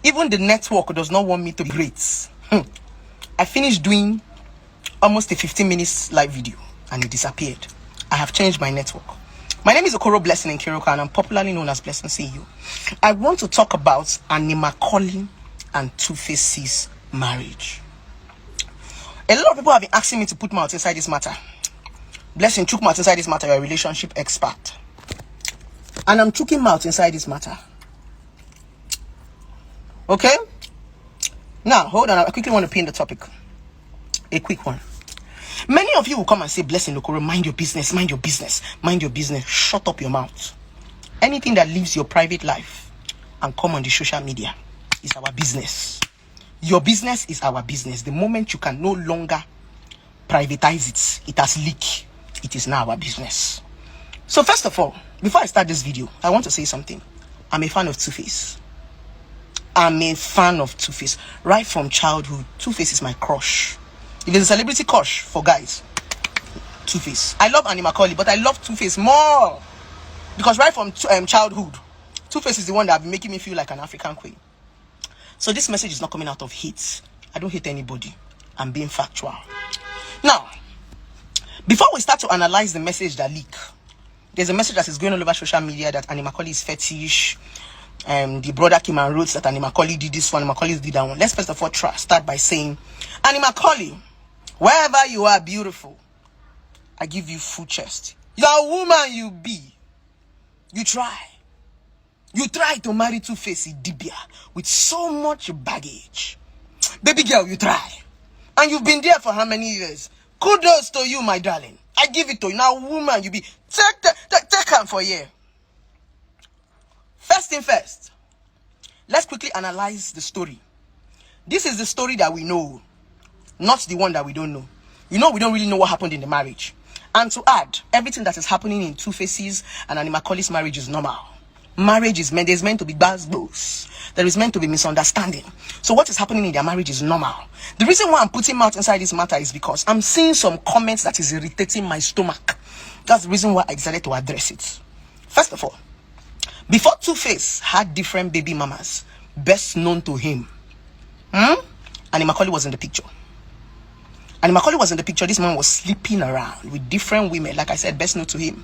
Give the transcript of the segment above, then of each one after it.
Even the network does not want me to be great. I finished doing almost a 15 minutes live video and it disappeared. I have changed my network. My name is Okoro Blessing in Kiroka and I'm popularly known as Blessing CEO. I want to talk about Animakoli and Two-Face's marriage. A lot of people have been asking me to put mouth inside this matter. Blessing, chook mouth inside this matter. You're a relationship expert. And I'm choking mouth inside this matter. Okay? Now, hold on. I quickly want to pin the topic. A quick one. Many of you will come and say, Blessing Okoro, mind your business, mind your business, mind your business. Shut up your mouth. Anything that leaves your private life and come on the social media is our business. Your business is our business. The moment you can no longer privatize it, it has leaked. It is now our business. So first of all, before I start this video, I want to say something. I'm a fan of Two-Face. I'm a fan of Two-Face. Right from childhood, Two-Face is my crush. If there's a celebrity crush for guys, Two-Face. I love Animakoli, but I love Two-Face more. Because right from childhood, Two-Face is the one that has been making me feel like an African queen. So this message is not coming out of hate. I don't hate anybody. I'm being factual. Now, before we start to analyze the message that leak, there's a message that is going all over social media that Animakoli is fetish. The brother came and wrote that Animakoli did this one, Animakoli did that one. Let's first of all start by saying, Animakoli, wherever you are beautiful, I give you full chest. You're a woman, you be. You try. You try to marry Two-Face Idibia with so much baggage. Baby girl, you try. And you've been there for how many years? Kudos to you, my darling. I give it to you. Now, woman, you be. Take her for a year. First thing first, let's quickly analyze the story. This is the story that we know, not the one that we don't know. You know, we don't really know what happened in the marriage. And to add, everything that is happening in Two-Face's and Animakoli's marriage is normal. Marriage is meant, there's meant to be buzz. There is meant to be misunderstanding. So what is happening in their marriage is normal. The reason why I'm putting mouth inside this matter is because I'm seeing some comments that is irritating my stomach. That's the reason why I decided to address it. First of all, before Two-Face had different baby mamas, best known to him, Animakoli was in the picture. Animakoli was in the picture. This man was sleeping around with different women. Like I said, best known to him.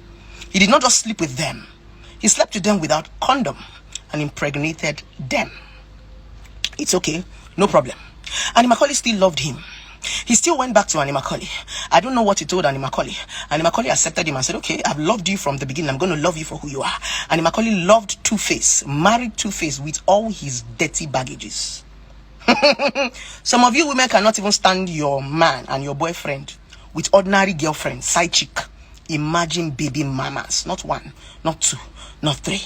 He did not just sleep with them. He slept with them without condom and impregnated them. It's okay. No problem. Animakoli still loved him. He still went back to Animakoli. I don't know what he told Animakoli. Animakoli accepted him and said, okay, I've loved you from the beginning. I'm going to love you for who you are. Animakoli loved Two-Face, married Two-Face with all his dirty baggages. Some of you women cannot even stand your man and your boyfriend with ordinary girlfriend, side chick. Imagine baby mamas. Not one, not two, not three.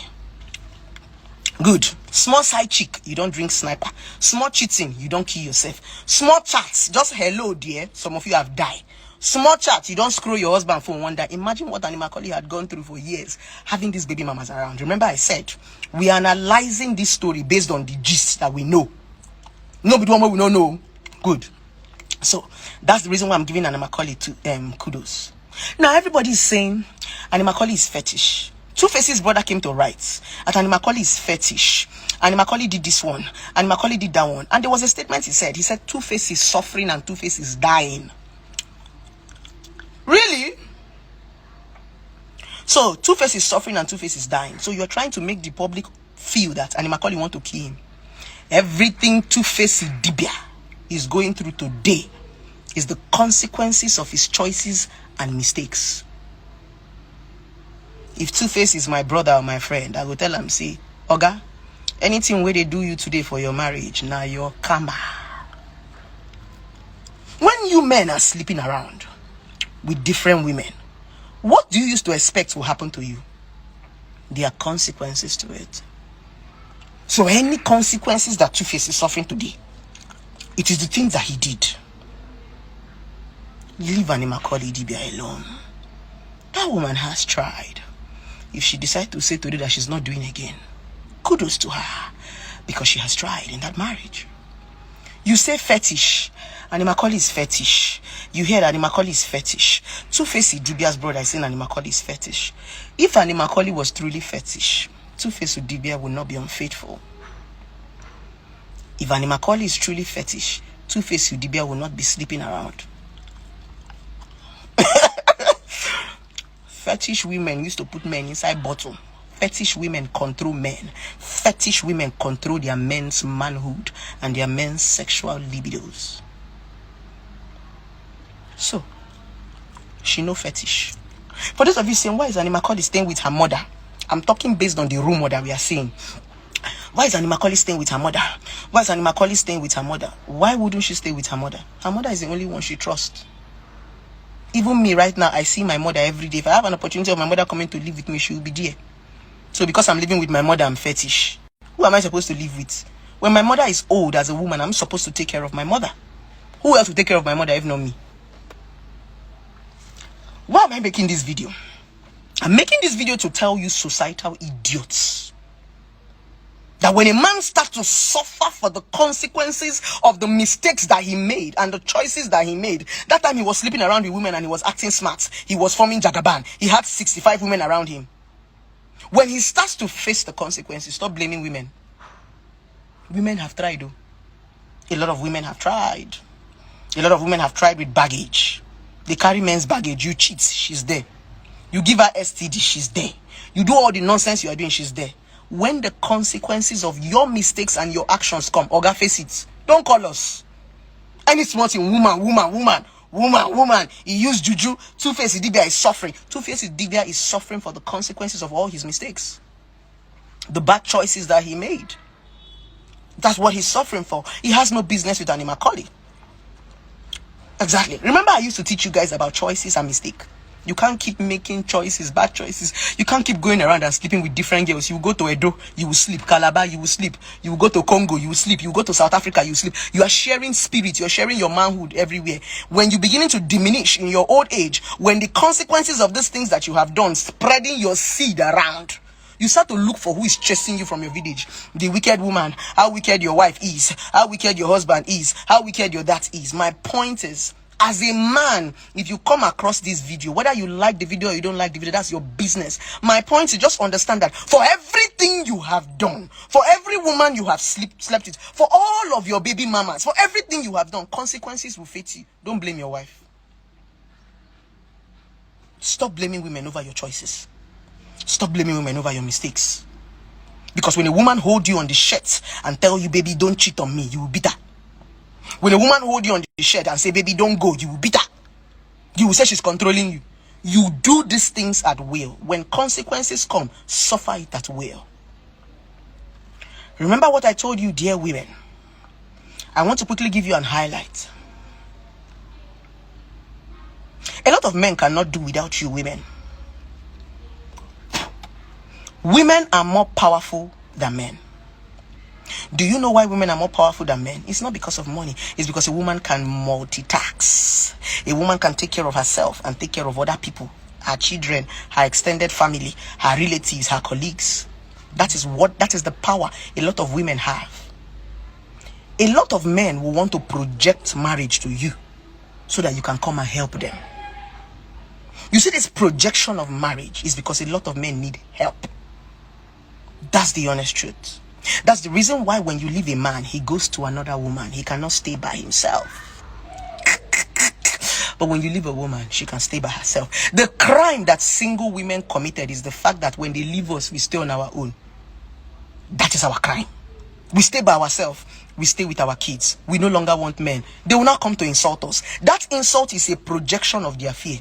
Good. Small side chick, you don't drink sniper. Small cheating, you don't kill yourself. Small chats, just hello dear. Some of you have died. Small chat, you don't scroll your husband phone one day. Imagine what Animakoli had gone through for years, having these baby mamas around. Remember I said, we are analyzing this story based on the gist that we know. Nobody one we don't know. Good. So, that's the reason why I'm giving Animakoli to kudos. Now, everybody is saying Animakoli is fetish. Two-Face's brother came to write that Animakoli is fetish. Animakoli did this one. Animakoli did that one. And there was a statement he said. He said Two-Face is suffering and Two-Face is dying. Really? So, Two-Face is suffering and Two-Face is dying. So, you're trying to make the public feel that Animakoli want to kill him. Everything Two-Face Idibia is going through today is the consequences of his choices and mistakes. If Two-Face is my brother or my friend, I will tell him, say, Oga, anything where they do you today for your marriage, now your karma. When you men are sleeping around with different women, what do you used to expect will happen to you? There are consequences to it. So any consequences that Two-Face is suffering today, it is the things that he did. Leave Animakoli Idibia alone. That woman has tried. If she decides to say today that she's not doing again, kudos to her, because she has tried in that marriage. You say fetish. Animakoli is fetish. You hear that Animakoli is fetish. Two-Face Idibia's brother is saying Animakoli is fetish. If Animakoli was truly fetish, Two-Face Idibia would not be unfaithful. If Annie Macaulay is truly fetish, Two-Face Udibia will not be sleeping around. Fetish women used to put men inside bottle. Fetish women control men. Fetish women control their men's manhood and their men's sexual libidos. So, she no fetish. For those of you saying, why is Annie Macaulay staying with her mother? I'm talking based on the rumor that we are seeing. Why is Annie Macaulay staying with her mother? Why is Annie Macaulay staying with her mother? Why wouldn't she stay with her mother? Her mother is the only one she trusts. Even me right now, I see my mother every day. If I have an opportunity of my mother coming to live with me, she will be there. So because I'm living with my mother, I'm fetish. Who am I supposed to live with? When my mother is old as a woman, I'm supposed to take care of my mother. Who else will take care of my mother if not me? Why am I making this video? I'm making this video to tell you societal idiots that when a man starts to suffer for the consequences of the mistakes that he made and the choices that he made, that time he was sleeping around with women and he was acting smart. He was forming Jagaban. He had 65 women around him. When he starts to face the consequences, stop blaming women. Women have tried though. A lot of women have tried. A lot of women have tried with baggage. They carry men's baggage. You cheat, she's there. You give her STD, she's there. You do all the nonsense you are doing, she's there. When the consequences of your mistakes and your actions come, Oga, face it. Don't call us. Any small thing, woman. He used juju. Two-Face Idibia is suffering. Two-Face Idibia is suffering for the consequences of all his mistakes. The bad choices that he made. That's what he's suffering for. He has no business with Annie Macaulay. Exactly. Remember I used to teach you guys about choices and mistake. You can't keep making choices, bad choices. You can't keep going around and sleeping with different girls. You go to Edo, you will sleep. Calabar, you will sleep. You will go to Congo, you will sleep. You go to South Africa, you will sleep. You are sharing spirit. You are sharing your manhood everywhere. When you're beginning to diminish in your old age, when the consequences of these things that you have done, spreading your seed around, you start to look for who is chasing you from your village. The wicked woman, how wicked your wife is, how wicked your husband is, how wicked your dad is. My point is, as a man, if you come across this video, whether you like the video or you don't like the video, that's your business. My point is just understand that for everything you have done, for every woman you have slept with, for all of your baby mamas, for everything you have done, consequences will face you. Don't blame your wife. Stop blaming women over your choices. Stop blaming women over your mistakes. Because when a woman hold you on the shirt and tell you, baby, don't cheat on me, you will beat her. When a woman hold you on the shirt and say, baby, don't go, you will beat her. You will say she's controlling you. You do these things at will. When consequences come, suffer it at will. Remember what I told you, dear women. I want to quickly give you an highlight. A lot of men cannot do without you, women. Women are more powerful than men. Do you know why women are more powerful than men? It's not because of money. It's because a woman can multitask. A woman can take care of herself and take care of other people, her children, her extended family, her relatives, her colleagues. That is the power a lot of women have. A lot of men will want to project marriage to you so that you can come and help them. You see, this projection of marriage is because a lot of men need help. That's the honest truth. That's the reason why when you leave a man, he goes to another woman. He cannot stay by himself. But when you leave a woman, she can stay by herself. The crime that single women committed is the fact that when they leave us, we stay on our own. That is our crime. We stay by ourselves. We stay with our kids. We no longer want men. They will not come to insult us. That insult is a projection of their fear.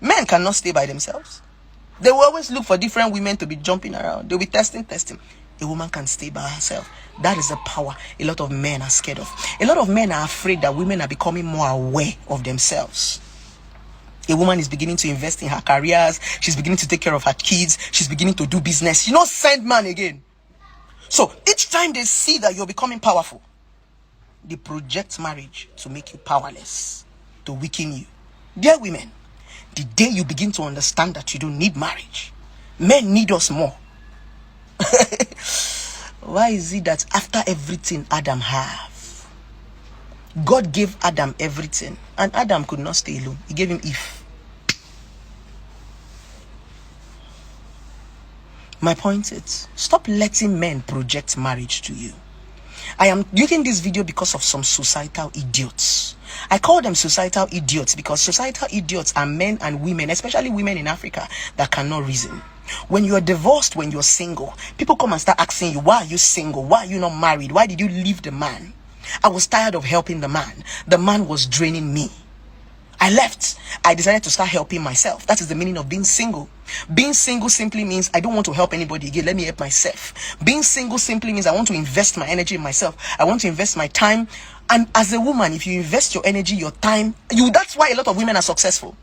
Men cannot stay by themselves. They will always look for different women to be jumping around. They'll be testing. A woman can stay by herself. That is the power a lot of men are scared of. A lot of men are afraid that women are becoming more aware of themselves. A woman is beginning to invest in her careers. She's beginning to take care of her kids. She's beginning to do business. You know, send man again. So each time they see that you're becoming powerful, they project marriage to make you powerless, to weaken you. Dear women, the day you begin to understand that you don't need marriage, men need us more. Why is it that after everything Adam have, God gave Adam everything, and Adam could not stay alone? He gave him Eve. My point is, stop letting men project marriage to you. I am making this video because of some societal idiots. I call them societal idiots because societal idiots are men and women, especially women in Africa, that cannot reason. When you are divorced, when you're single, people come and start asking you, why are you single? Why are you not married? Why did you leave the man? I was tired of helping the man. The man was draining me. I left. I decided to start helping myself. That is the meaning of being single. Being single simply means I don't want to help anybody again. Let me help myself. Being single simply means I want to invest my energy in myself. I want to invest my time. And as a woman, if you invest your energy, your time, that's why a lot of women are successful.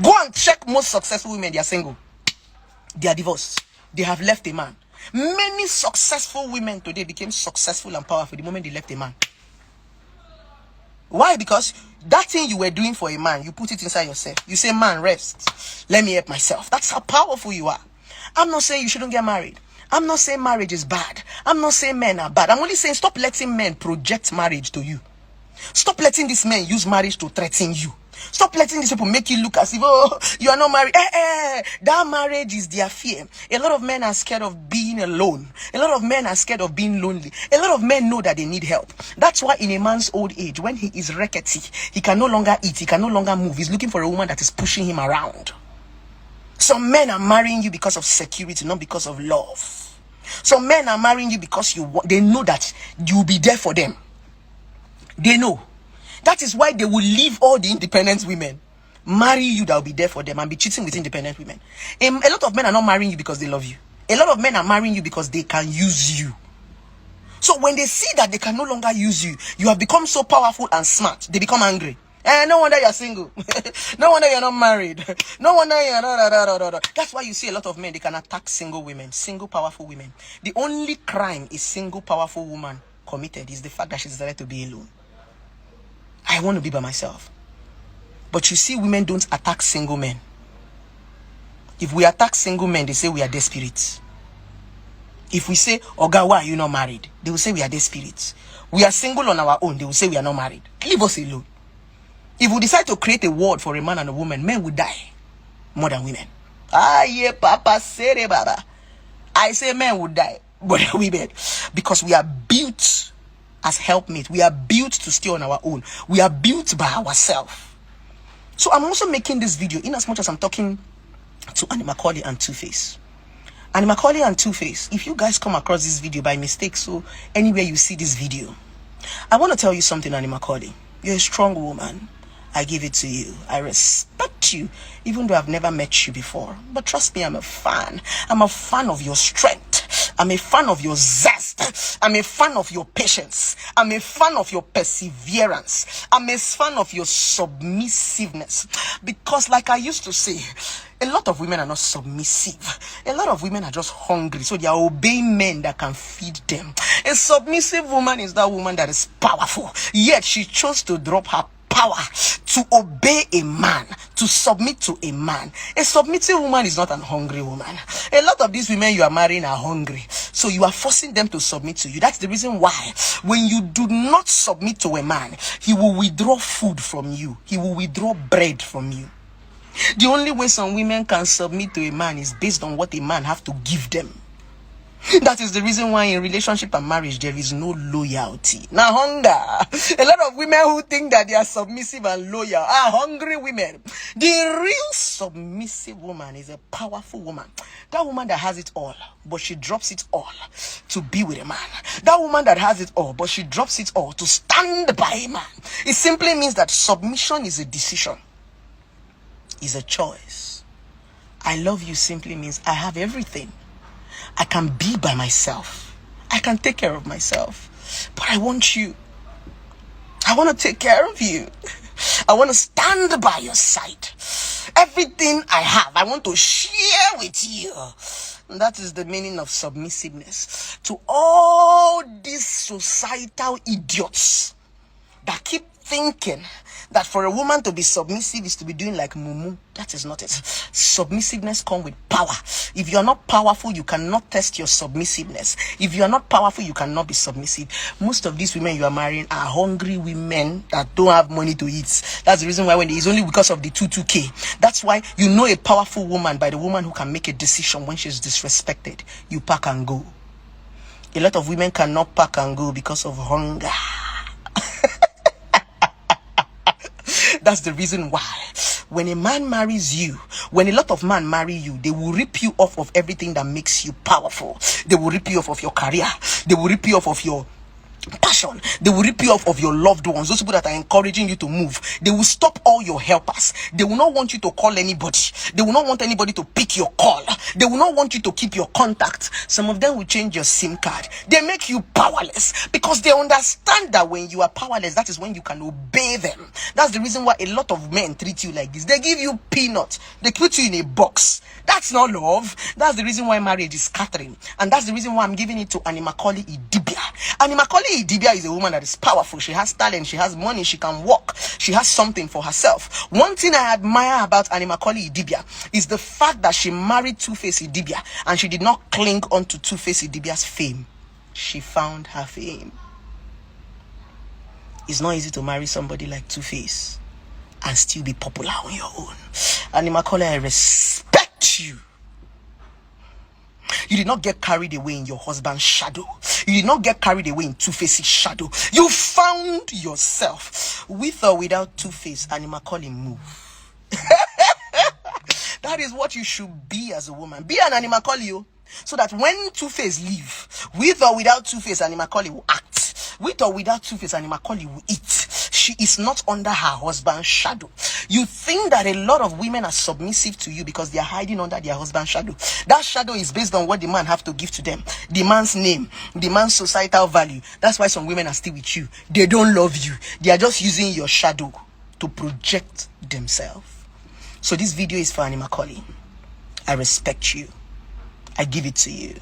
Go and check most successful women. They are single. They are divorced. They have left a man. Many successful women today became successful and powerful the moment they left a man. Why? Because that thing you were doing for a man, you put it inside yourself. You say, man, rest. Let me help myself. That's how powerful you are. I'm not saying you shouldn't get married. I'm not saying marriage is bad. I'm not saying men are bad. I'm only saying stop letting men project marriage to you. Stop letting these men use marriage to threaten you. Stop letting these people make you look as if, oh, you are not married. That marriage is their fear. A lot of men are scared of being alone. A lot of men are scared of being lonely. A lot of men know that they need help. That's why in a man's old age, when he is rickety, he can no longer eat, he can no longer move. He's looking for a woman that is pushing him around. Some men are marrying you because of security, not because of love. Some men are marrying you because they know that you'll be there for them. They know. That is why they will leave all the independent women, marry you that will be there for them, and be cheating with independent women. A lot of men are not marrying you because they love you. A lot of men are marrying you because they can use you. So when they see that they can no longer use you, you have become so powerful and smart, they become angry. No wonder you're single. No wonder you're not married. No wonder you're not. That's why you see a lot of men, they can attack single women, single powerful women. The only crime a single powerful woman committed is the fact that she decided to be alone. I want to be by myself. But you see, women don't attack single men. If we attack single men, they say we are desperate. If we say, Oga, why are you not married? They will say we are desperate. We are single on our own. They will say we are not married. Leave us alone. If we decide to create a world for a man and a woman, men will die more than women. Yeah, Papa, say it, Baba. I say men will die more than women. Because we are built as helpmates. We are built to stay on our own. We are built by ourselves. So I'm also making this video in as much as I'm talking to Annie Macaulay and Two-Face. Annie Macaulay and Two-Face, if you guys come across this video by mistake, so anywhere you see this video, I want to tell you something, Annie Macaulay. You're a strong woman. I give it to you. I respect you, even though I've never met you before. But trust me, I'm a fan. I'm a fan of your strength. I'm a fan of your zest. I'm a fan of your patience. I'm a fan of your perseverance. I'm a fan of your submissiveness. Because like I used to say, a lot of women are not submissive. A lot of women are just hungry. So they are obeying men that can feed them. A submissive woman is that woman that is powerful. Yet she chose to drop her power to obey a man, to submit to a man. A submissive woman is not an hungry woman. A lot of these women you are marrying are hungry, so you are forcing them to submit to you. That's the reason why when you do not submit to a man, he will withdraw food from you. He will withdraw bread from you. The only way some women can submit to a man is based on what a man have to give them. That is the reason why in relationship and marriage there is no loyalty. Now hunger. A lot of women who think that they are submissive and loyal are hungry women. The real submissive woman is a powerful woman. That woman that has it all, but she drops it all to be with a man. That woman that has it all, but she drops it all to stand by a man. It simply means that submission is a decision. Is a choice. I love you simply means I have everything. I can be by myself. I can take care of myself. But I want you. I want to take care of you. I want to stand by your side. Everything I have, I want to share with you. And that is the meaning of submissiveness. To all these societal idiots that keep thinking that for a woman to be submissive is to be doing like mumu. That is not it. Submissiveness comes with power. If you are not powerful, you cannot test your submissiveness. If you are not powerful, you cannot be submissive. Most of these women you are marrying are hungry women that don't have money to eat. That's the reason why when it's only because of the 22K. That's why you know a powerful woman by the woman who can make a decision when she's disrespected. You pack and go. A lot of women cannot pack and go because of hunger. That's the reason why when a man marries you, when a lot of men marry you, they will rip you off of everything that makes you powerful. They will rip you off of your career. They will rip you off of your passion. They will rip you off of your loved ones, those people that are encouraging you to move. They will stop all your helpers. They will not want you to call anybody. They will not want anybody to pick your call. They will not want you to keep your contact. Some of them will change your SIM card. They make you powerless because they understand that when you are powerless, that is when you can obey them. That's the reason why a lot of men treat you like this. They give you peanuts. They put you in a box. That's not love. That's the reason why marriage is scattering. And that's the reason why I'm giving it to Annie Macaulay Idibia. Annie Macaulay Idibia is a woman that is powerful. She has talent. She has money. She can walk. She has something for herself. One thing I admire about Annie Macaulay Idibia is the fact that she married Two-Face Idibia and she did not cling on to Two-Face Idibia's fame. She found her fame. It's not easy to marry somebody like Two-Face and still be popular on your own. Annie Macaulay, I respect you. You did not get carried away in your husband's shadow. You did not get carried away in Two-Face's shadow. You found yourself. With or without Two-Face, Annie Macaulay move. That is what you should be as a woman. Be an Annie Macaulay, so that when Two-Face leave, with or without Two-Face, Annie Macaulay will act. With or without Two-Face, Annie Macaulay will eat. She is not under her husband's shadow. You think that a lot of women are submissive to you because they are hiding under their husband's shadow. That shadow is based on what the man have to give to them. The man's name, the man's societal value. That's why some women are still with you. They don't love you. They are just using your shadow to project themselves. So this video is for Annie Macaulay. I respect you. I give it to you.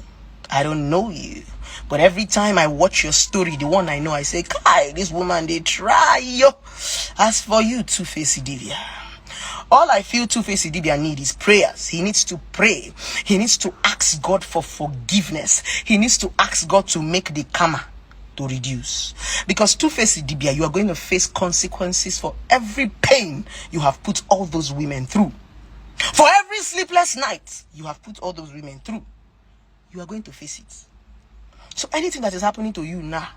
I don't know you, but every time I watch your story, the one I know, I say, Kai, this woman, they try, yo. As for you, Two-Face Idibia, all I feel Two-Face Idibia need is prayers. He needs to pray. He needs to ask God for forgiveness. He needs to ask God to make the karma to reduce. Because Two-Face Idibia, you are going to face consequences for every pain you have put all those women through. For every sleepless night you have put all those women through. You are going to face it. So anything that is happening to you now,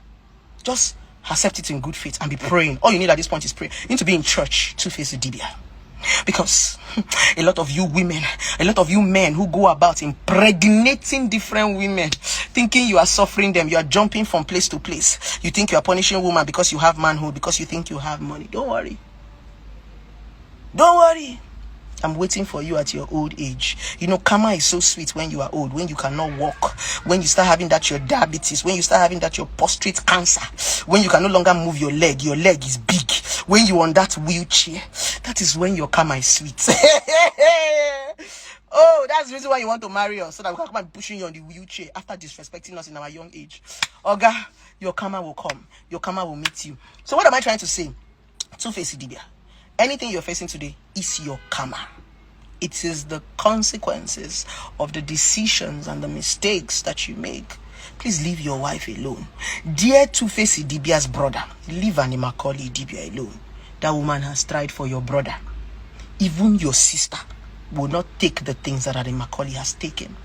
just accept it in good faith and be praying. All you need at this point is prayer. You need to be in church to face the Idibia. Because a lot of you women, a lot of you men who go about impregnating different women, thinking you are suffering them, you are jumping from place to place. You think you are punishing woman because you have manhood, because you think you have money. Don't worry. Don't worry. I'm waiting for you at your old age. You know, karma is so sweet when you are old, when you cannot walk, when you start having that your diabetes, when you start having that your prostate cancer, when you can no longer move your leg is big, when you're on that wheelchair. That is when your karma is sweet. Oh, that's the reason why you want to marry us, so that we can come and pushing you on the wheelchair after disrespecting us in our young age. Oga, your karma will come. Your karma will meet you. So what am I trying to say? Two-Face Idibia. Anything you're facing today is your karma. It is the consequences of the decisions and the mistakes that you make. Please leave your wife alone. Dear Two-Face Idibia's brother, leave Annie Macaulay Idibia alone. That woman has tried for your brother. Even your sister will not take the things that Annie Macaulay has taken.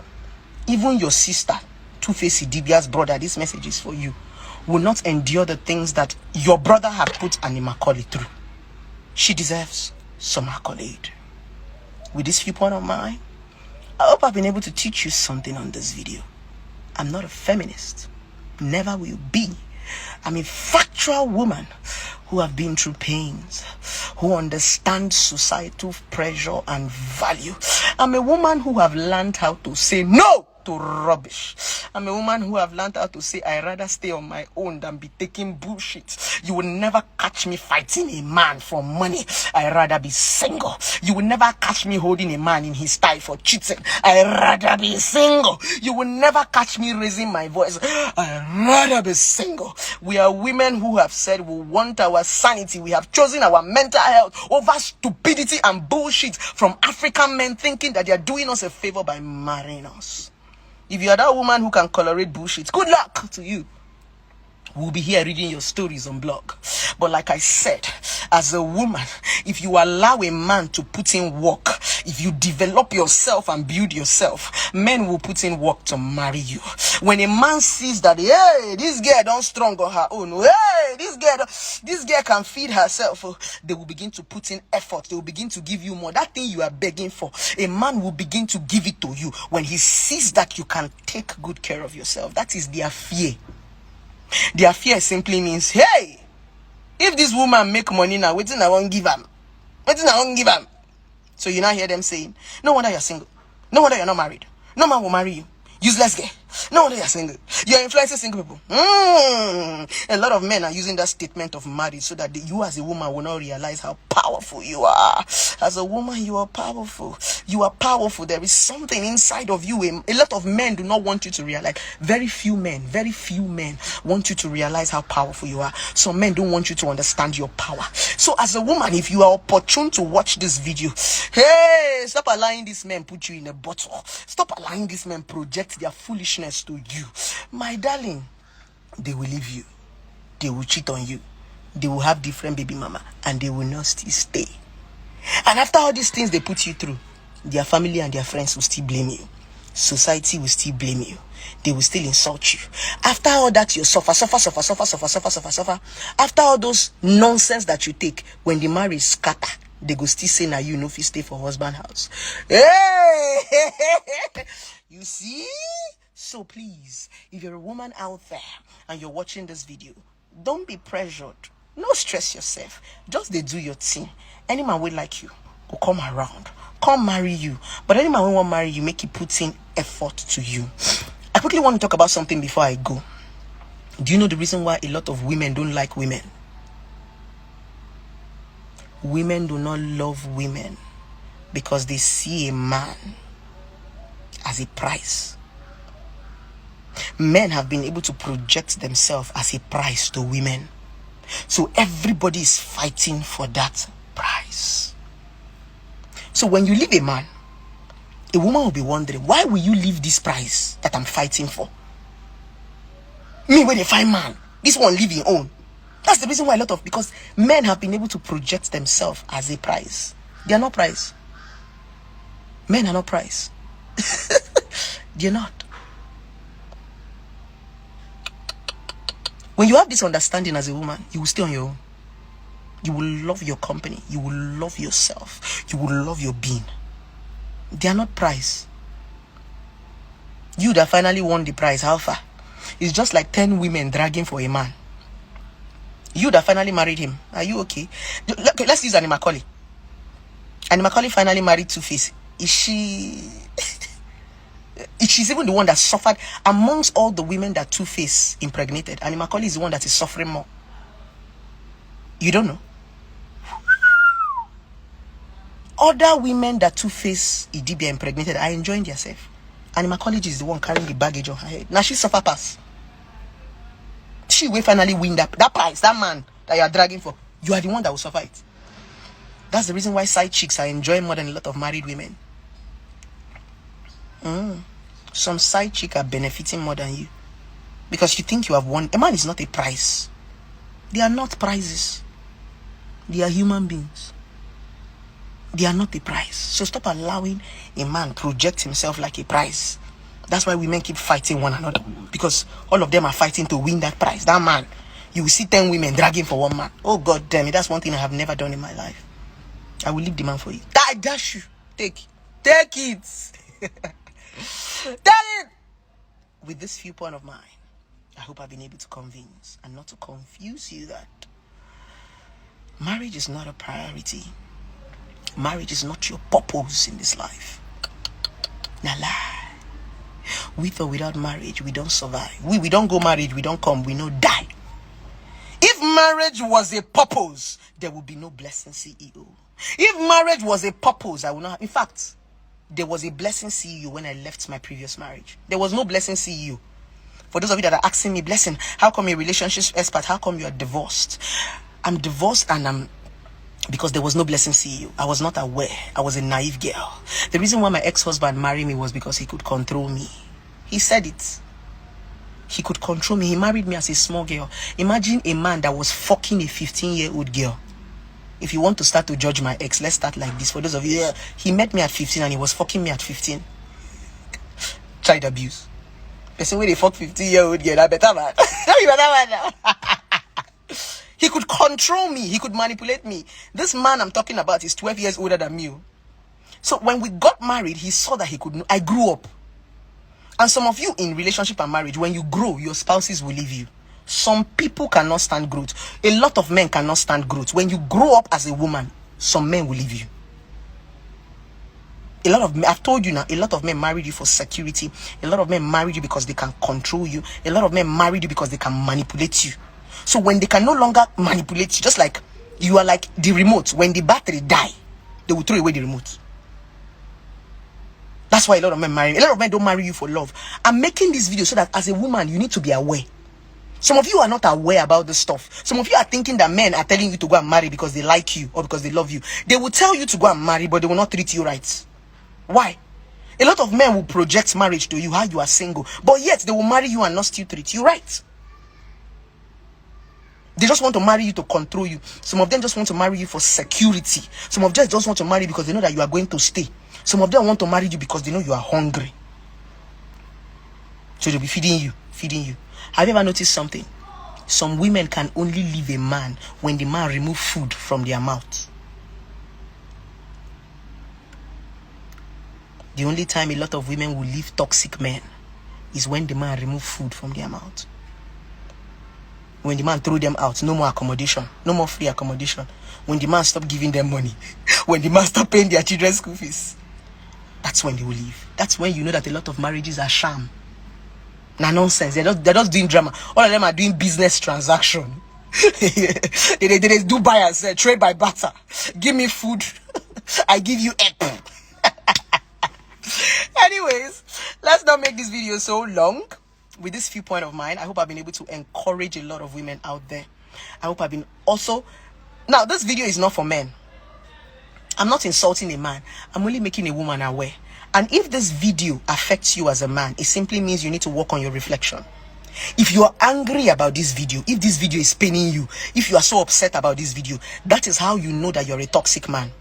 Even your sister, Two-Face Idibia's brother, this message is for you, will not endure the things that your brother has put Annie Macaulay through. She deserves some accolade. With this viewpoint of mine, I hope I've been able to teach you something on this video. I'm not a feminist. Never will be. I'm a factual woman who have been through pains, who understands societal pressure and value. I'm a woman who have learned how to say no to rubbish. I'm a woman who have learned how to say I rather stay on my own than be taking bullshit. You will never catch me fighting a man for money. I rather be single. You will never catch me holding a man in his tie for cheating. I rather be single. You will never catch me raising my voice. I rather be single. We are women who have said we want our sanity. We have chosen our mental health over stupidity and bullshit from African men thinking that they are doing us a favor by marrying us. If you are that woman who can tolerate bullshit, good luck to you. We'll be here reading your stories on blog. But like I said, as a woman, if you allow a man to put in work, if you develop yourself and build yourself, men will put in work to marry you. When a man sees that, hey, this girl don't strong on her own, hey, this girl can feed herself, they will begin to put in effort. They will begin to give you more. That thing you are begging for, a man will begin to give it to you when he sees that you can take good care of yourself. That is their fear. Their fear simply means, hey, if this woman make money now, waiting I won't give them. Waiting I won't give them. So you now hear them saying, no wonder you're single. No wonder you're not married. No man will marry you. Useless girl. No wonder you're single. You're influencing single people. A lot of men are using that statement of marriage so that you as a woman will not realize how powerful you are. As a woman, you are powerful. You are powerful. There is something inside of you. A lot of men do not want you to realize. Very few men want you to realize how powerful you are. Some men don't want you to understand your power. So as a woman, if you are opportune to watch this video, hey, stop allowing these men put you in a bottle. Stop allowing these men project their foolishness to you. My darling, they will leave you. They will cheat on you. They will have different baby mama and they will not still stay. And after all these things they put you through, their family and their friends will still blame you. Society will still blame you. They will still insult you. After all that you suffer. After all those nonsense that you take, when the marriage scatter, they go still say, now you know if you stay for husband house. Hey! You see? So please, if you're a woman out there and you're watching this video, don't be pressured. No stress yourself. Just they do your thing. Any man will like you will come around. Come marry you. But any man who won't marry you, make it put in effort to you. I quickly want to talk about something before I go. Do you know the reason why a lot of women don't like women? Women do not love women because they see a man as a price. Men have been able to project themselves as a price to women. So everybody is fighting for that price. So when you leave a man, a woman will be wondering, why will you leave this price that I'm fighting for? Me, when they find man, this one leave his own. That's the reason why because men have been able to project themselves as a price. They are not price. Men are not price. They're not. When you have this understanding as a woman, you will stay on your own. You will love your company. You will love yourself. You will love your being. They are not price. You that finally won the prize, how far? It's just like 10 women dragging for a man. You that finally married him, are you okay? Okay, let's use Annie Macaulay. Annie Macaulay finally married Two-Face. Is she... She's even the one that suffered amongst all the women that Two-Face impregnated. Annie Macaulay is the one that is suffering more. You don't know? Other women that Two-Face Idibia impregnated are enjoying themselves. Annie Macaulay is the one carrying the baggage on her head. Now she suffer pass. She will finally win that prize, that man that you are dragging for. You are the one that will suffer it. That's the reason why side chicks are enjoying more than a lot of married women. Some side chick are benefiting more than you because you think you have won. A man is not a prize. They are not prizes. They are human beings. They are not a prize. So stop allowing a man project himself like a prize. That's why women keep fighting one another, because all of them are fighting to win that prize. That man, you will see 10 women dragging for one man. Oh God damn it, that's one thing I have never done in my life. I will leave the man for you. I dash you. Take it. Tell it. With this viewpoint of mine, I hope I've been able to convince and not to confuse you that marriage is not a priority. Marriage is not your purpose in this life. Now lie. With or without marriage, we don't survive. We don't go married, we don't come, we no die. If marriage was a purpose, there would be no blessing CEO. If marriage was a purpose, I would not. In fact, there was a blessing CEO when I left my previous marriage. There was no blessing CEO. For those of you that are asking me, blessing, how come you're a relationship expert? How come you are divorced? I'm divorced and because there was no blessing CEO. I was not aware. I was a naive girl. The reason why my ex-husband married me was because he could control me. He said it. He could control me. He married me as a small girl. Imagine a man that was fucking a 15-year-old girl. If you want to start to judge my ex, let's start like this. For those of you, he met me at 15 and he was fucking me at 15. Child abuse. Person where they fuck 15-year-old girl, that better man. That be better man now. He could control me. He could manipulate me. This man I'm talking about is 12 years older than me. So when we got married, he saw that he could. I grew up. And some of you in relationship and marriage, when you grow, your spouses will leave you. Some people cannot stand growth. A lot of men cannot stand growth. When you grow up as a woman, some men will leave you. A lot of men, I've told you now, a lot of men married you for security. A lot of men married you because they can control you. A lot of men married you because they can manipulate you. So when they can no longer manipulate you, just like you are like the remote, when the battery die, they will throw away the remote. That's why a lot of men marry. A lot of men don't marry you for love. I'm making this video so that as a woman, you need to be aware. Some of you are not aware about this stuff. Some of you are thinking that men are telling you to go and marry because they like you or because they love you. They will tell you to go and marry, but they will not treat you right. Why? A lot of men will project marriage to you, how you are single, but yet they will marry you and not still treat you right. They just want to marry you to control you. Some of them just want to marry you for security. Some of them just want to marry because they know that you are going to stay. Some of them want to marry you because they know you are hungry. So they'll be feeding you. Have you ever noticed something? Some women can only leave a man when the man removes food from their mouth. The only time a lot of women will leave toxic men is when the man removes food from their mouth. When the man throw them out, no more accommodation, no more free accommodation. When the man stop giving them money, when the man stop paying their children's school fees, that's when they will leave. That's when you know that a lot of marriages are sham. Nah, nonsense. They're just doing drama. All of them are doing business transaction. they do buy and sell, trade by barter. Give me food, I give you egg. Anyways, let's not make this video so long. With this few point of mine, I hope I've been able to encourage a lot of women out there. I hope I've been also. Now, this video is not for men. I'm not insulting a man. I'm only making a woman aware. And if this video affects you as a man, it simply means you need to work on your reflection. If you are angry about this video, if this video is paining you, if you are so upset about this video, that is how you know that you're a toxic man.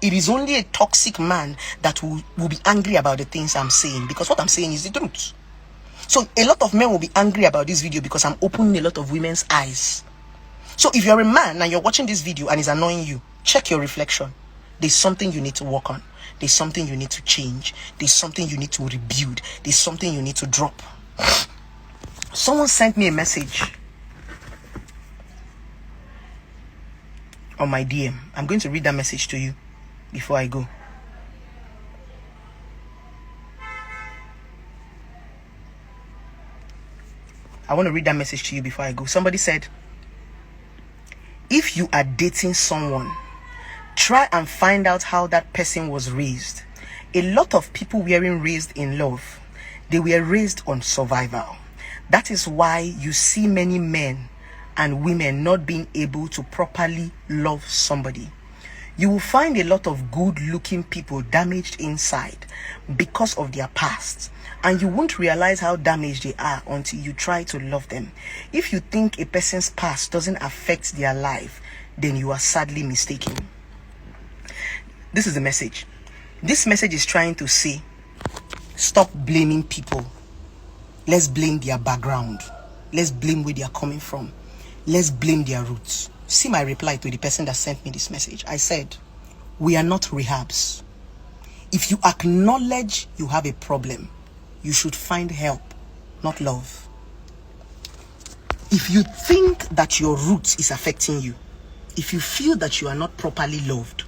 It is only a toxic man that will be angry about the things I'm saying, because what I'm saying is the truth. So a lot of men will be angry about this video because I'm opening a lot of women's eyes. So if you're a man and you're watching this video and it's annoying you, check your reflection. There's something you need to work on. There's something you need to change. There's something you need to rebuild. There's something you need to drop. Someone sent me a message on my DM. I'm going to read that message to you before I go. I want to read that message to you before I go. Somebody said, if you are dating someone, try and find out how that person was raised. A lot of people weren't raised in love. They were raised on survival. That is why you see many men and women not being able to properly love somebody. You will find a lot of good-looking people damaged inside because of their past. And you won't realize how damaged they are until you try to love them. If you think a person's past doesn't affect their life, then you are sadly mistaken. This is the message. This message is trying to say, stop blaming people. Let's blame their background. Let's blame where they are coming from. Let's blame their roots. See my reply to the person that sent me this message. I said, we are not rehabs. If you acknowledge you have a problem, you should find help, not love. If you think that your roots is affecting you, if you feel that you are not properly loved,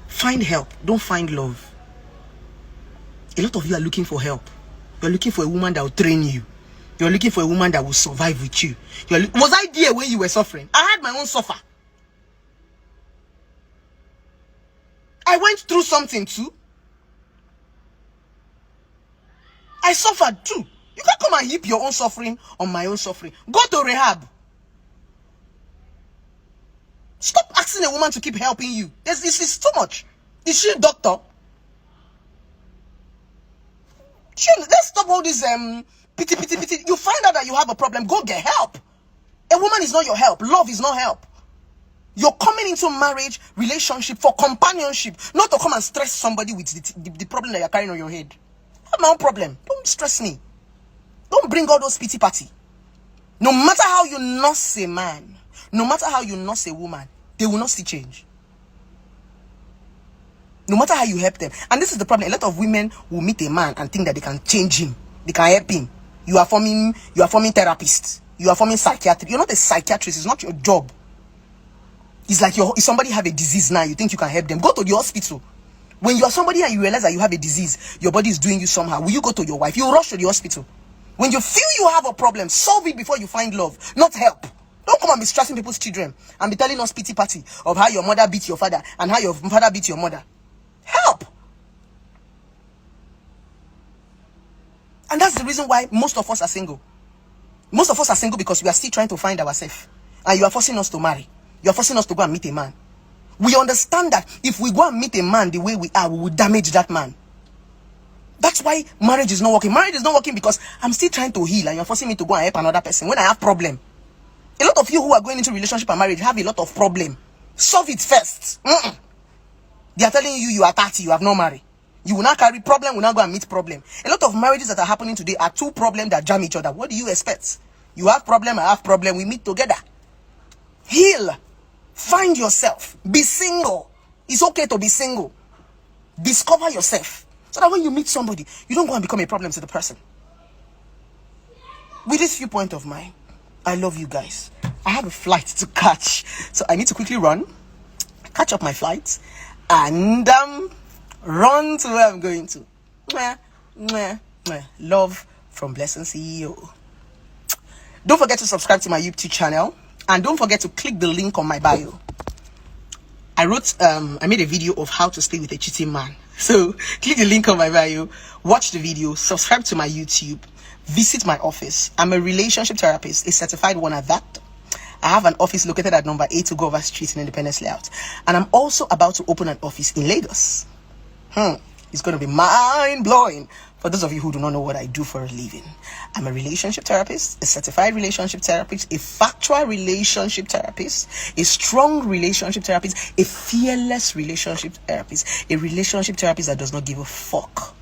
find help, don't find love. A lot of you are looking for help. You're looking for a woman that will train you. You're looking for a woman that will survive with you. Was I there when you were suffering? I had my own suffer. I went through something too. I suffered too. You can't come and heap your own suffering on my own suffering. Go to rehab. Stop asking a woman to keep helping you. This is too much. Is she a doctor? Let's stop all this pity. You find out that you have a problem, go get help. A woman is not your help. Love is not help. You're coming into marriage, relationship for companionship, not to come and stress somebody with the problem that you're carrying on your head. I have my own problem. Don't stress me. Don't bring all those pity party. No matter how you nurse a man, no matter how you nurse a woman, they will not see change. No matter how you help them. And this is the problem. A lot of women will meet a man and think that they can change him. They can help him. You are forming therapists. You are forming psychiatrist. You're not a psychiatrist. It's not your job. It's like if somebody have a disease now, you think you can help them. Go to the hospital. When you are somebody and you realize that you have a disease, your body is doing you somehow, will you go to your wife? You rush to the hospital. When you feel you have a problem, solve it before you find love, not help. Don't come and be stressing people's children and be telling us pity party of how your mother beat your father and how your father beat your mother. Help. And that's the reason why most of us are single. Most of us are single because we are still trying to find ourselves. And you are forcing us to marry. You are forcing us to go and meet a man. We understand that if we go and meet a man the way we are, we will damage that man. That's why marriage is not working. Marriage is not working because I'm still trying to heal and you're forcing me to go and help another person when I have problem. A lot of you who are going into relationship and marriage have a lot of problem. Solve it first. They are telling you are 30, you have no married. You will not carry problem, will not go and meet problem. A lot of marriages that are happening today are two problems that jam each other. What do you expect? You have problem, I have problem, we meet together. Heal. Find yourself. Be single. It's okay to be single. Discover yourself. So that when you meet somebody, you don't go and become a problem to the person. With this viewpoint of mine, I love you guys. I have a flight to catch. So I need to quickly run, catch up my flight, and run to where I'm going to. Mwah, mwah, mwah. Love from Blessing CEO. Don't forget to subscribe to my YouTube channel. And don't forget to click the link on my bio. I made a video of how to stay with a cheating man. So click the link on my bio, watch the video, subscribe to my YouTube, visit my office. I'm a relationship therapist, a certified one at that. I have an office located at number 8 Tugova Street in Independence Layout. And I'm also about to open an office in Lagos. It's going to be mind-blowing. For those of you who do not know what I do for a living, I'm a relationship therapist, a certified relationship therapist, a factual relationship therapist, a strong relationship therapist, a fearless relationship therapist, a relationship therapist that does not give a fuck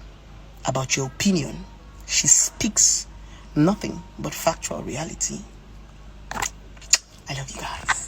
about your opinion. She speaks nothing but factual reality. I love you guys.